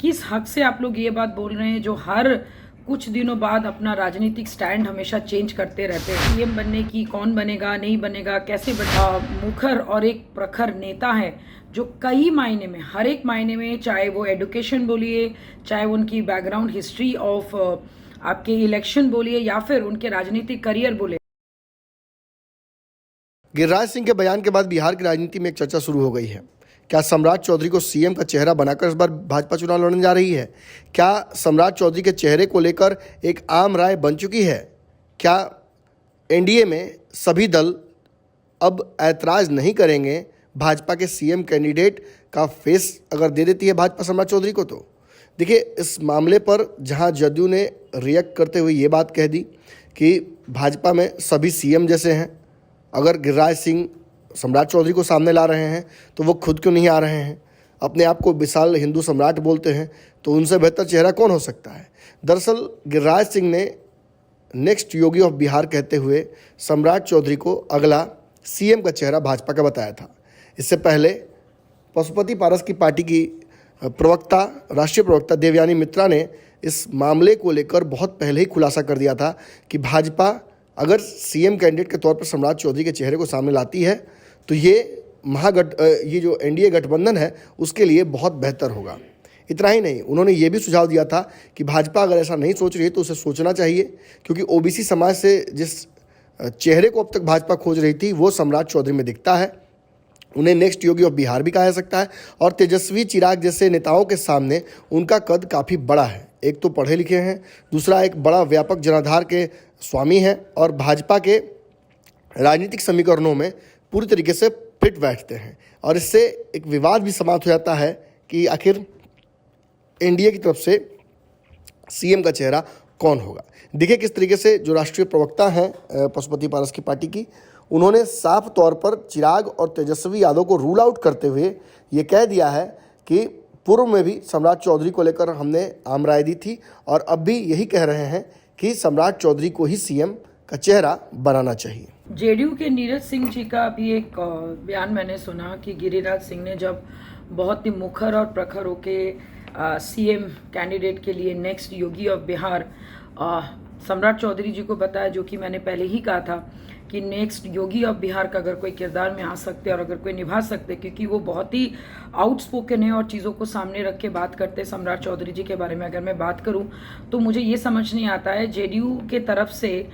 किस हक से आप लोग ये बात बोल रहे हैं जो हर कुछ दिनों बाद अपना राजनीतिक स्टैंड हमेशा चेंज करते रहते हैं। सीएम बनने की, कौन बनेगा नहीं बनेगा, कैसे मुखर और एक प्रखर नेता है जो कई मायने में, हर एक मायने में, चाहे वो एडुकेशन बोलिए, चाहे वो उनकी बैकग्राउंड हिस्ट्री ऑफ आपके इलेक्शन बोलिए, या फिर उनके राजनीतिक करियर बोले। गिरिराज सिंह के बयान के बाद बिहार की राजनीति में एक चर्चा शुरू हो गई है। क्या सम्राट चौधरी को सीएम का चेहरा बनाकर इस बार भाजपा चुनाव लड़ने जा रही है? क्या सम्राट चौधरी के चेहरे को लेकर एक आम राय बन चुकी है? क्या एनडीए में सभी दल अब ऐतराज नहीं करेंगे भाजपा के सीएम कैंडिडेट का फेस अगर दे देती है भाजपा सम्राट चौधरी को? तो देखिए, इस मामले पर जहां जदयू ने रिएक्ट करते हुए ये बात कह दी कि भाजपा में सभी सीएम जैसे हैं, अगर गिरिराज सिंह सम्राट चौधरी को सामने ला रहे हैं तो वो खुद क्यों नहीं आ रहे हैं? अपने आप को विशाल हिंदू सम्राट बोलते हैं, तो उनसे बेहतर चेहरा कौन हो सकता है? दरअसल गिरिराज सिंह ने नेक्स्ट योगी ऑफ बिहार कहते हुए सम्राट चौधरी को अगला सीएम का चेहरा भाजपा का बताया था। इससे पहले पशुपति पारस की पार्टी की प्रवक्ता, राष्ट्रीय प्रवक्ता देवयानी मित्रा ने इस मामले को लेकर बहुत पहले ही खुलासा कर दिया था कि भाजपा अगर सीएम कैंडिडेट के तौर पर सम्राट चौधरी के चेहरे को सामने लाती है तो ये ये जो एनडीए गठबंधन है उसके लिए बहुत बेहतर होगा। इतना ही नहीं, उन्होंने ये भी सुझाव दिया था कि भाजपा अगर ऐसा नहीं सोच रही है तो उसे सोचना चाहिए, क्योंकि ओबीसी समाज से जिस चेहरे को अब तक भाजपा खोज रही थी वो सम्राट चौधरी में दिखता है। उन्हें नेक्स्ट योगी ऑफ बिहार भी कहा जा सकता है, और तेजस्वी चिराग जैसे नेताओं के सामने उनका कद काफ़ी बड़ा है। एक तो पढ़े लिखे हैं, दूसरा एक बड़ा व्यापक जनाधार के स्वामी हैं, और भाजपा के राजनीतिक समीकरणों में पूरी तरीके से फिट बैठते हैं। और इससे एक विवाद भी समाप्त हो जाता है कि आखिर एनडीए की तरफ से सीएम का चेहरा कौन होगा। देखिए किस तरीके से जो राष्ट्रीय प्रवक्ता हैं पशुपति पारस की पार्टी की, उन्होंने साफ तौर पर चिराग और तेजस्वी यादव को रूल आउट करते हुए ये कह दिया है कि पूर्व में भी सम्राट चौधरी को लेकर हमने आम राय दी थी, और अब भी यही कह रहे हैं कि सम्राट चौधरी को ही सीएम का चेहरा बनाना चाहिए। जेडीयू के नीरज सिंह जी का भी एक बयान मैंने सुना कि गिरिराज सिंह ने जब बहुत ही मुखर और प्रखर होके सीएम कैंडिडेट के लिए नेक्स्ट योगी ऑफ बिहार सम्राट चौधरी जी को बताया, जो कि मैंने पहले ही कहा था कि नेक्स्ट योगी ऑफ बिहार का अगर कोई किरदार में आ सकते और अगर कोई निभा सकते, क्योंकि वो बहुत ही आउटस्पोकन है और चीज़ों को सामने रख के बात करते हैं। सम्राट चौधरी जी के बारे में अगर मैं बात करूं तो मुझे ये समझ नहीं आता है जेडीयू के तरफ से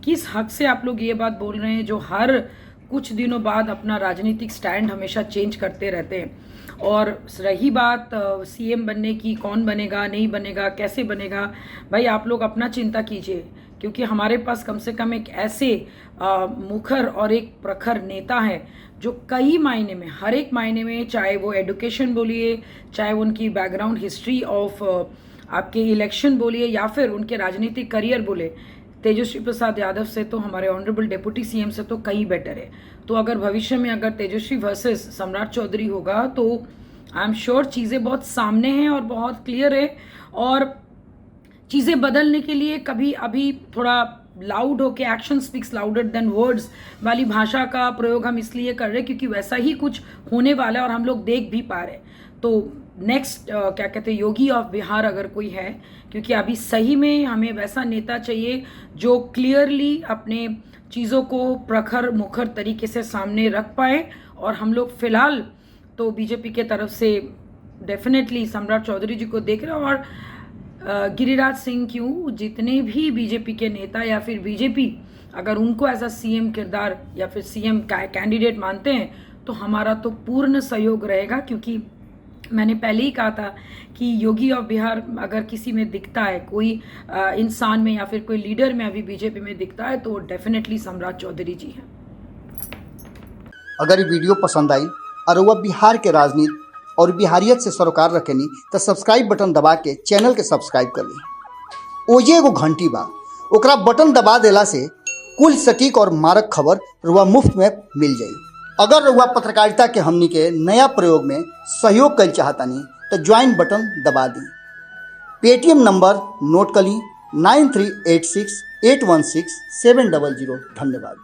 किस हक से आप लोग ये बात बोल रहे हैं जो हर कुछ दिनों बाद अपना राजनीतिक स्टैंड हमेशा चेंज करते रहते हैं। और रही बात सीएम बनने की, कौन बनेगा नहीं बनेगा, कैसे बनेगा, भाई आप लोग अपना चिंता कीजिए, क्योंकि हमारे पास कम से कम एक ऐसे मुखर और एक प्रखर नेता है जो कई मायने में, हर एक मायने में, चाहे वो एडुकेशन बोलिए, चाहे वो उनकी बैकग्राउंड हिस्ट्री ऑफ आपके इलेक्शन बोलिए, या फिर उनके राजनीतिक करियर बोले, तेजस्वी प्रसाद यादव से तो, हमारे ऑनरेबल डिप्टी सीएम से तो कहीं बेटर है। तो अगर भविष्य में अगर तेजस्वी वर्सेस सम्राट चौधरी होगा तो आई एम श्योर चीज़ें बहुत सामने हैं और बहुत क्लियर है। और चीज़ें बदलने के लिए कभी अभी थोड़ा लाउड होके action speaks louder than words वाली भाषा का प्रयोग हम इसलिए कर रहे हैं क्योंकि वैसा ही कुछ होने वाला है और हम लोग देख भी पा रहे हैं। तो नेक्स्ट क्या कहते हैं, योगी ऑफ बिहार अगर कोई है, क्योंकि अभी सही में हमें वैसा नेता चाहिए जो क्लियरली अपने चीज़ों को प्रखर मुखर तरीके से सामने रख पाए। और हम लोग फिलहाल तो बीजेपी के तरफ से डेफिनेटली सम्राट चौधरी जी को देख रहे हैं, और गिरिराज सिंह क्यों, जितने भी बीजेपी के नेता या फिर बीजेपी अगर उनको एज अ सीएम किरदार या फिर सीएम कैंडिडेट मानते हैं तो हमारा तो पूर्ण सहयोग रहेगा। क्योंकि मैंने पहले ही कहा था कि योगी ऑफ बिहार अगर किसी में दिखता है, कोई इंसान में या फिर कोई लीडर में अभी बीजेपी में दिखता है तो डेफिनेटली सम्राट चौधरी जी हैं। अगर ये वीडियो पसंद आई और वह बिहार के राजनीति और बिहारियत से सरोकार रखेनी तो सब्सक्राइब बटन दबा के चैनल के सब्सक्राइब कर ली। ओजे एगो घंटी बा, ओकरा बटन दबा देला से कुल सटीक और मारक खबर रुआ मुफ्त में मिल जाई। अगर रुआ पत्रकारिता के हमनी के नया प्रयोग में सहयोग कर चाहतानी तो ज्वाइन बटन दबा दी। पेटीएम नंबर नोट कर ली 9386816700। धन्यवाद।